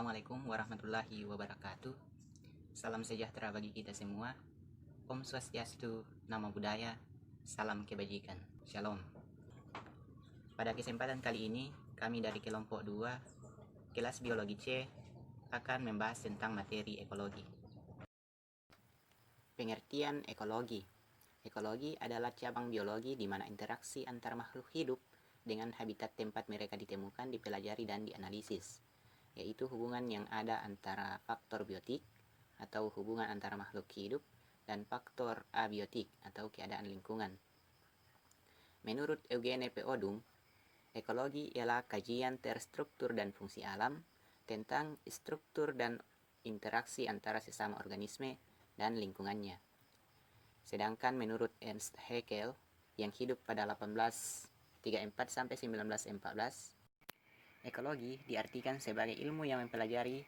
Assalamualaikum warahmatullahi wabarakatuh. Salam sejahtera bagi kita semua. Om Swastiastu, Namo Buddhaya, salam kebajikan. Shalom. Pada kesempatan kali ini, kami dari kelompok 2, kelas biologi C, akan membahas tentang materi ekologi. Pengertian ekologi. Ekologi adalah cabang biologi di mana interaksi antar makhluk hidup dengan habitat tempat mereka ditemukan, dipelajari, dan dianalisis, yaitu hubungan yang ada antara faktor biotik atau hubungan antara makhluk hidup dan faktor abiotik atau keadaan lingkungan. Menurut Eugene P. Odum, ekologi ialah kajian terstruktur dan fungsi alam tentang struktur dan interaksi antara sesama organisme dan lingkungannya. Sedangkan menurut Ernst Haeckel yang hidup pada 1834-1914, ekologi diartikan sebagai ilmu yang mempelajari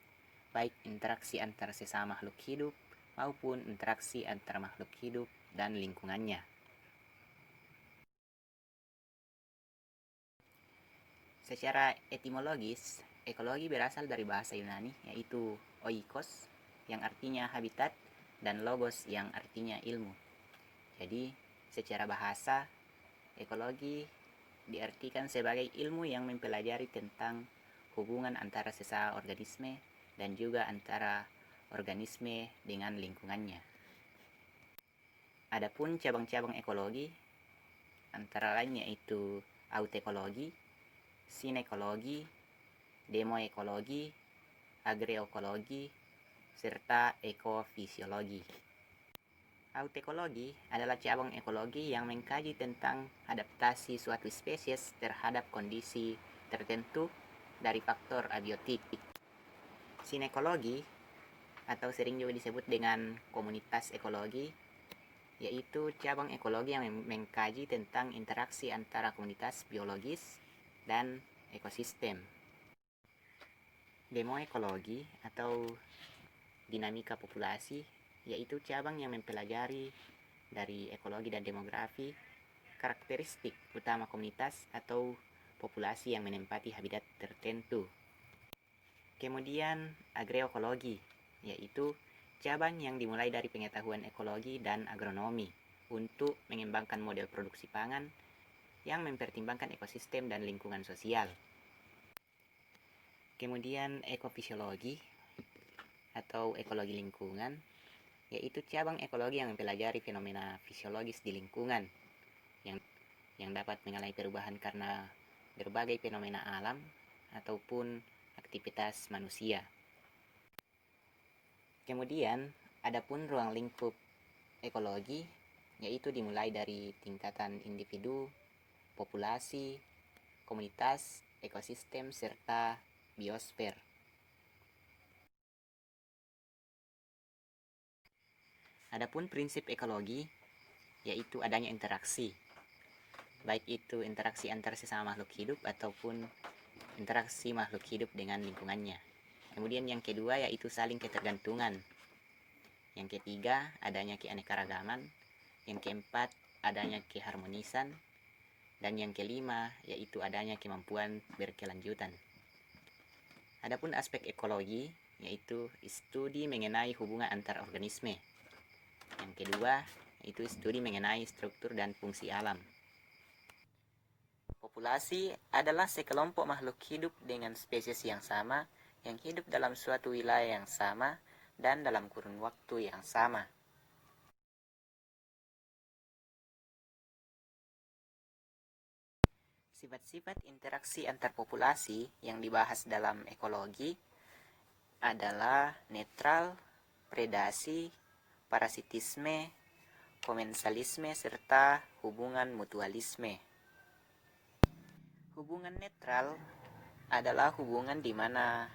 baik interaksi antar sesama makhluk hidup maupun interaksi antar makhluk hidup dan lingkungannya. Secara etimologis, ekologi berasal dari bahasa Yunani yaitu oikos yang artinya habitat dan logos yang artinya ilmu. Jadi, secara bahasa, ekologi diartikan sebagai ilmu yang mempelajari tentang hubungan antara sesama organisme dan juga antara organisme dengan lingkungannya. Adapun cabang-cabang ekologi antara lain yaitu autekologi, sinekologi, demoekologi, agroekologi, serta ekofisiologi. Autekologi adalah cabang ekologi yang mengkaji tentang adaptasi suatu spesies terhadap kondisi tertentu dari faktor abiotik. Sinekologi atau sering juga disebut dengan komunitas ekologi, yaitu cabang ekologi yang mengkaji tentang interaksi antara komunitas biologis dan ekosistem. Demoekologi atau dinamika populasi yaitu cabang yang mempelajari dari ekologi dan demografi karakteristik utama komunitas atau populasi yang menempati habitat tertentu. Kemudian agroekologi, yaitu cabang yang dimulai dari pengetahuan ekologi dan agronomi untuk mengembangkan model produksi pangan yang mempertimbangkan ekosistem dan lingkungan sosial. Kemudian ekofisiologi atau ekologi lingkungan, yaitu cabang ekologi yang mempelajari fenomena fisiologis di lingkungan yang dapat mengalami perubahan karena berbagai fenomena alam ataupun aktivitas manusia. Kemudian, adapun ruang lingkup ekologi, yaitu dimulai dari tingkatan individu, populasi, komunitas, ekosistem, serta biosfer. Adapun prinsip ekologi, yaitu adanya interaksi, baik itu interaksi antar sesama makhluk hidup ataupun interaksi makhluk hidup dengan lingkungannya. Kemudian yang kedua yaitu saling ketergantungan. Yang ketiga adanya keanekaragaman. Yang keempat adanya keharmonisan. Dan yang kelima yaitu adanya kemampuan berkelanjutan. Adapun aspek ekologi yaitu studi mengenai hubungan antar organisme. Yang kedua, yaitu studi mengenai struktur dan fungsi alam. Populasi adalah sekelompok makhluk hidup dengan spesies yang sama, yang hidup dalam suatu wilayah yang sama, dan dalam kurun waktu yang sama. Sifat-sifat interaksi antar populasi yang dibahas dalam ekologi adalah netral, predasi, parasitisme, komensalisme, serta hubungan mutualisme. Hubungan netral adalah hubungan di mana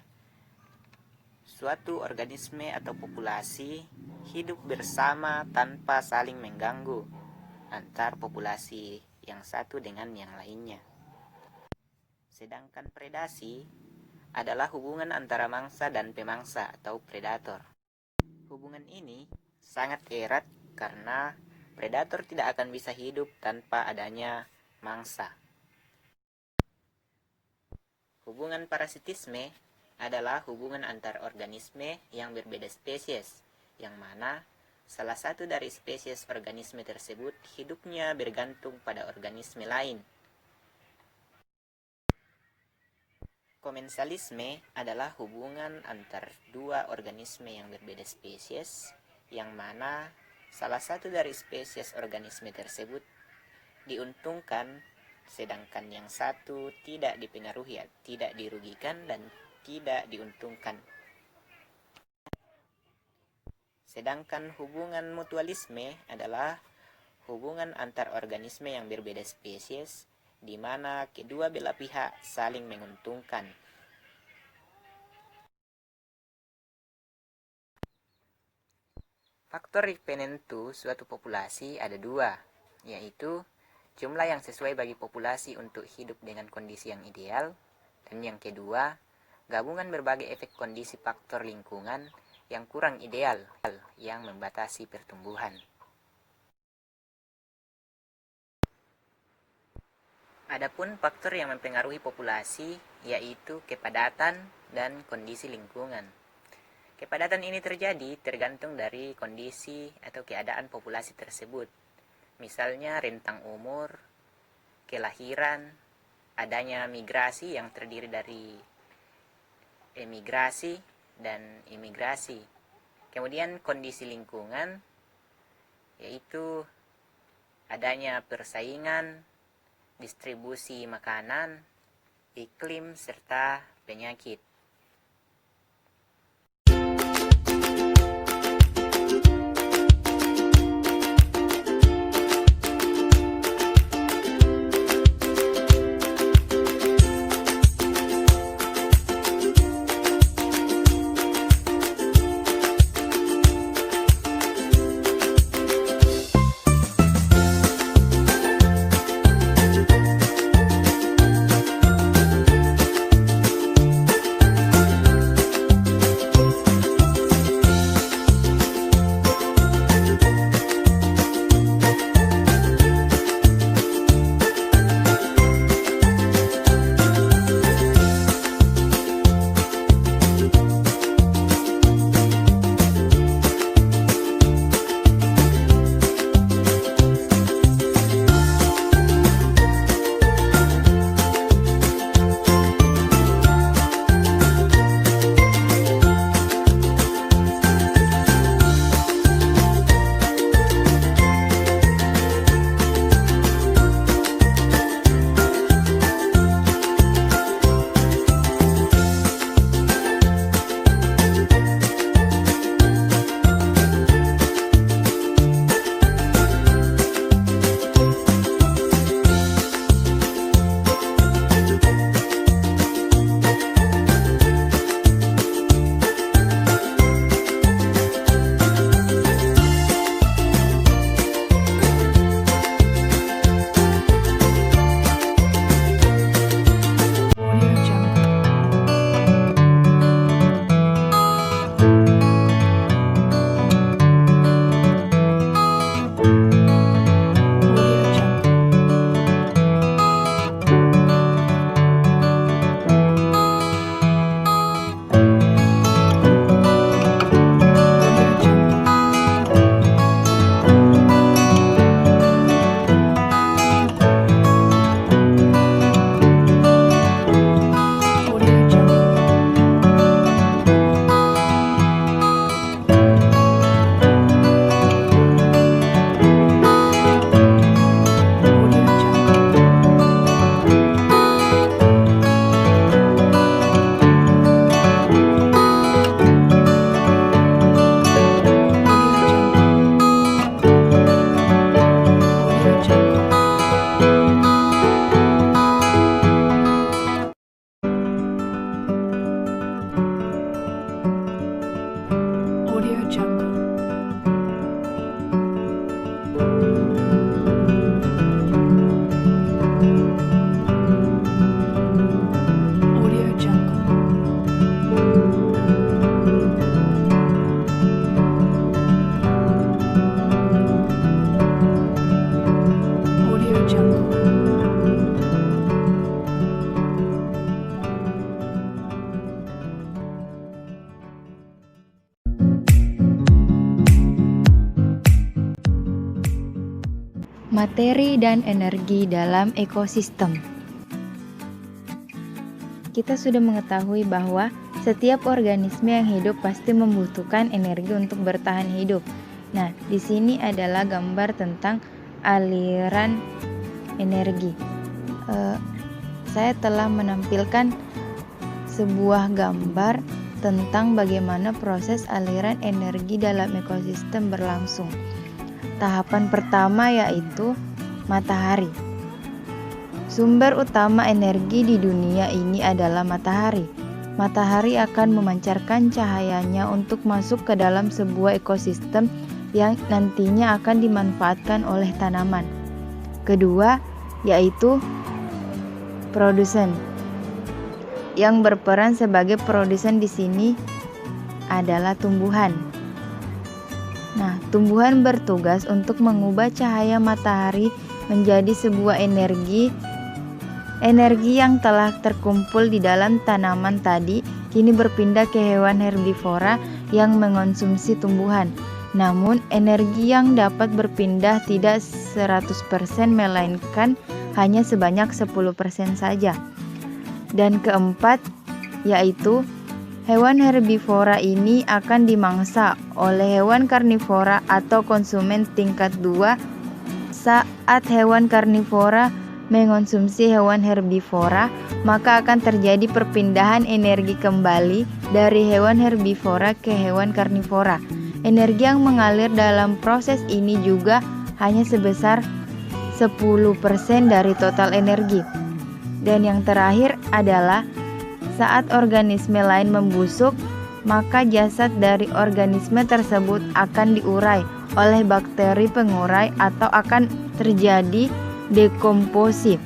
suatu organisme atau populasi hidup bersama tanpa saling mengganggu antar populasi yang satu dengan yang lainnya. Sedangkan predasi adalah hubungan antara mangsa dan pemangsa atau predator. Hubungan ini sangat erat karena predator tidak akan bisa hidup tanpa adanya mangsa. Hubungan parasitisme adalah hubungan antar organisme yang berbeda spesies, yang mana salah satu dari spesies organisme tersebut hidupnya bergantung pada organisme lain. Komensalisme adalah hubungan antar dua organisme yang berbeda spesies, yang mana salah satu dari spesies organisme tersebut diuntungkan, sedangkan yang satu tidak dipengaruhi, tidak dirugikan, dan tidak diuntungkan. Sedangkan hubungan mutualisme adalah hubungan antar organisme yang berbeda spesies, di mana kedua belah pihak saling menguntungkan. Faktor penentu suatu populasi ada dua, yaitu jumlah yang sesuai bagi populasi untuk hidup dengan kondisi yang ideal, dan yang kedua, gabungan berbagai efek kondisi faktor lingkungan yang kurang ideal yang membatasi pertumbuhan. Adapun faktor yang mempengaruhi populasi yaitu kepadatan dan kondisi lingkungan. Kepadatan ini terjadi tergantung dari kondisi atau keadaan populasi tersebut. Misalnya rentang umur, kelahiran, adanya migrasi yang terdiri dari emigrasi dan imigrasi. Kemudian kondisi lingkungan yaitu adanya persaingan, distribusi makanan, iklim, serta penyakit. Materi dan energi dalam ekosistem. Kita sudah mengetahui bahwa setiap organisme yang hidup pasti membutuhkan energi untuk bertahan hidup. Nah, di sini adalah gambar tentang aliran energi. Saya telah menampilkan sebuah gambar tentang bagaimana proses aliran energi dalam ekosistem berlangsung. Tahapan pertama yaitu matahari. Sumber utama energi di dunia ini adalah matahari. Matahari akan memancarkan cahayanya untuk masuk ke dalam sebuah ekosistem yang nantinya akan dimanfaatkan oleh tanaman. Kedua, yaitu produsen. Yang berperan sebagai produsen di sini adalah tumbuhan. Nah, tumbuhan bertugas untuk mengubah cahaya matahari menjadi sebuah energi. Energi yang telah terkumpul di dalam tanaman tadi kini berpindah ke hewan herbivora yang mengonsumsi tumbuhan. Namun, energi yang dapat berpindah tidak 100% melainkan hanya sebanyak 10% saja. Dan keempat, yaitu hewan herbivora ini akan dimangsa oleh hewan karnivora atau konsumen tingkat 2 saat hewan karnivora mengonsumsi hewan herbivora, maka akan terjadi perpindahan energi kembali dari hewan herbivora ke hewan karnivora. Energi yang mengalir dalam proses ini juga hanya sebesar 10% dari total energi. Dan yang terakhir adalah saat organisme lain membusuk, maka jasad dari organisme tersebut akan diurai oleh bakteri pengurai atau akan terjadi dekomposisi.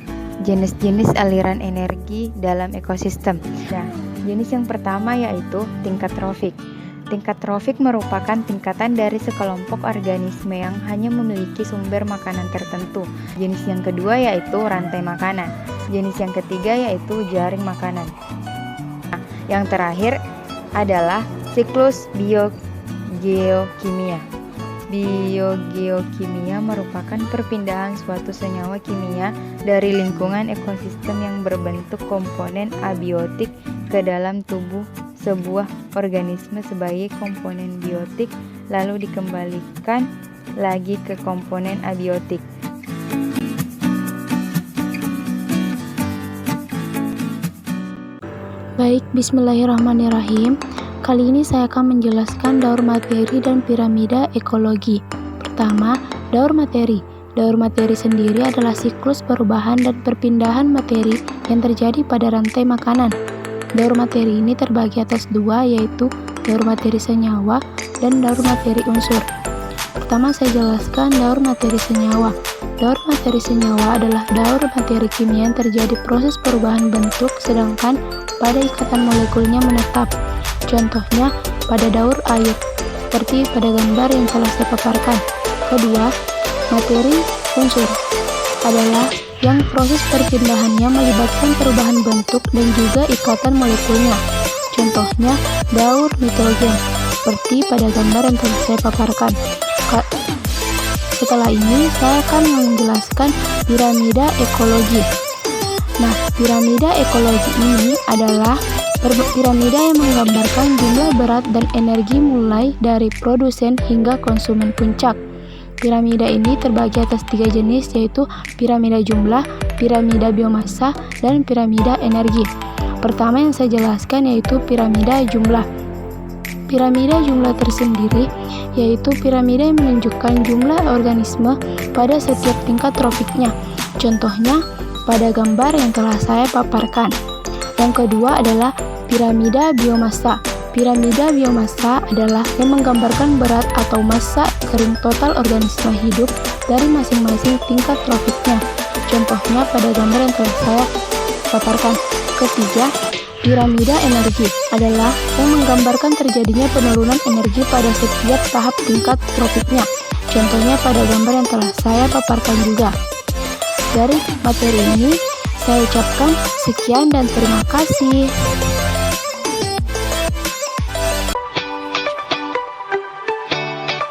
Jenis-jenis aliran energi dalam ekosistem. Nah, jenis yang pertama yaitu tingkat trofik. Tingkat trofik merupakan tingkatan dari sekelompok organisme yang hanya memiliki sumber makanan tertentu. Jenis yang kedua yaitu rantai makanan. Jenis yang ketiga yaitu jaring makanan. Nah, yang terakhir adalah siklus biogeokimia. Biogeokimia merupakan perpindahan suatu senyawa kimia dari lingkungan ekosistem yang berbentuk komponen abiotik ke dalam tubuh sebuah organisme sebagai komponen biotik, lalu dikembalikan lagi ke komponen abiotik. Baik, bismillahirrahmanirrahim. Kali ini saya akan menjelaskan daur materi dan piramida ekologi. Pertama, daur materi. Daur materi sendiri adalah siklus perubahan dan perpindahan materi yang terjadi pada rantai makanan. Daur materi ini terbagi atas dua, yaitu daur materi senyawa dan daur materi unsur. Pertama saya jelaskan daur materi senyawa. Daur materi senyawa adalah daur materi kimia yang terjadi proses perubahan bentuk sedangkan pada ikatan molekulnya menetap. Contohnya pada daur air, seperti pada gambar yang telah saya paparkan. Kedua, materi unsur adalah yang proses perpindahannya melibatkan perubahan bentuk dan juga ikatan molekulnya. Contohnya daur nitrogen, seperti pada gambar yang telah saya paparkan. Setelah ini saya akan menjelaskan piramida ekologi. Nah, piramida ekologi ini adalah piramida yang menggambarkan jumlah berat dan energi mulai dari produsen hingga konsumen puncak. Piramida ini terbagi atas 3 jenis, yaitu piramida jumlah, piramida biomassa, dan piramida energi. Pertama yang saya jelaskan yaitu piramida jumlah. Piramida jumlah tersendiri yaitu piramida yang menunjukkan jumlah organisme pada setiap tingkat trofiknya. Contohnya pada gambar yang telah saya paparkan. Yang kedua adalah piramida biomassa. Piramida biomassa adalah yang menggambarkan berat atau massa kering total organisme hidup dari masing-masing tingkat trofiknya. Contohnya pada gambar yang telah saya paparkan. Ketiga, piramida energi adalah yang menggambarkan terjadinya penurunan energi pada setiap tahap tingkat trofiknya. Contohnya pada gambar yang telah saya paparkan juga. Dari materi ini, saya ucapkan sekian dan terima kasih.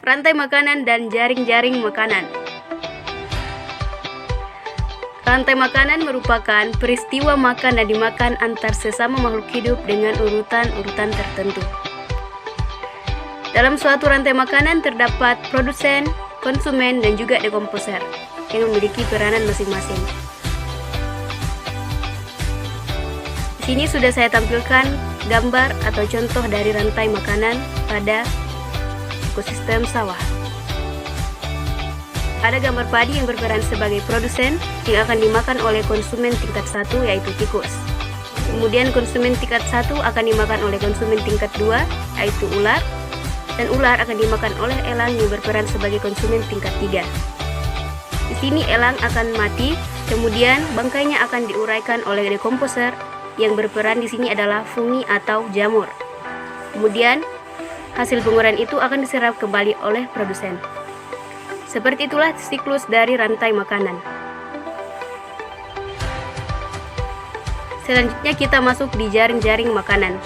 Rantai makanan dan jaring-jaring makanan. Rantai makanan merupakan peristiwa makan dan dimakan antar sesama makhluk hidup dengan urutan-urutan tertentu. Dalam suatu rantai makanan terdapat produsen, konsumen, dan juga dekomposer yang memiliki peranan masing-masing. Di sini sudah saya tampilkan gambar atau contoh dari rantai makanan pada ekosistem sawah. Ada gambar padi yang berperan sebagai produsen yang akan dimakan oleh konsumen tingkat 1 yaitu tikus. Kemudian konsumen tingkat 1 akan dimakan oleh konsumen tingkat 2 yaitu ular, dan ular akan dimakan oleh elang yang berperan sebagai konsumen tingkat 3. Di sini elang akan mati, kemudian bangkainya akan diuraikan oleh dekomposer yang berperan di sini adalah fungi atau jamur. Kemudian hasil penguraian itu akan diserap kembali oleh produsen. Seperti itulah siklus dari rantai makanan. Selanjutnya kita masuk di jaring-jaring makanan.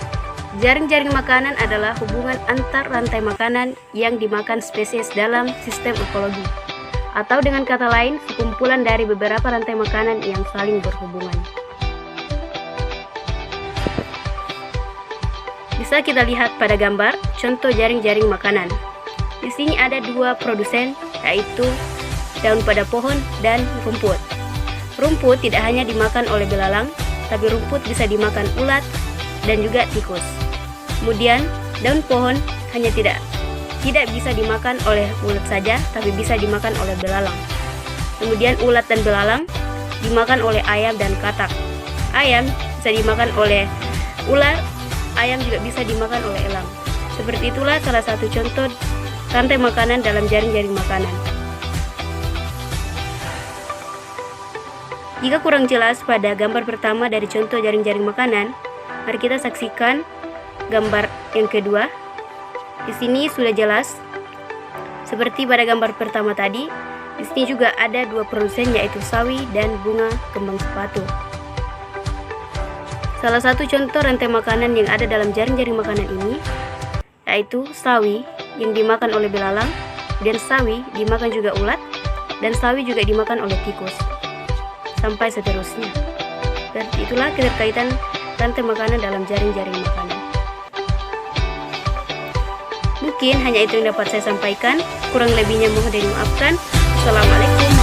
Jaring-jaring makanan adalah hubungan antar rantai makanan yang dimakan spesies dalam sistem ekologi. Atau dengan kata lain, sekumpulan dari beberapa rantai makanan yang saling berhubungan. Bisa kita lihat pada gambar contoh jaring-jaring makanan. Di sini ada dua produsen, yaitu daun pada pohon dan rumput. Rumput tidak hanya dimakan oleh belalang, tapi rumput bisa dimakan ulat dan juga tikus. Kemudian daun pohon hanya tidak bisa dimakan oleh ulat saja, tapi bisa dimakan oleh belalang. Kemudian ulat dan belalang dimakan oleh ayam dan katak. Ayam bisa dimakan oleh ular, ayam juga bisa dimakan oleh elang. Seperti itulah salah satu contoh rantai makanan dalam jaring-jaring makanan. Jika kurang jelas pada gambar pertama dari contoh jaring-jaring makanan, mari kita saksikan gambar yang kedua. Di sini sudah jelas seperti pada gambar pertama tadi. Di sini juga ada dua produsen yaitu sawi dan bunga kembang sepatu. Salah satu contoh rantai makanan yang ada dalam jaring-jaring makanan ini yaitu sawi yang dimakan oleh belalang, dan sawi dimakan juga ulat, dan sawi juga dimakan oleh tikus, sampai seterusnya. Dan itulah keterkaitan rantai makanan dalam jaring-jaring makanan. Mungkin hanya itu yang dapat saya sampaikan, kurang lebihnya mohon dimaafkan. Assalamualaikum.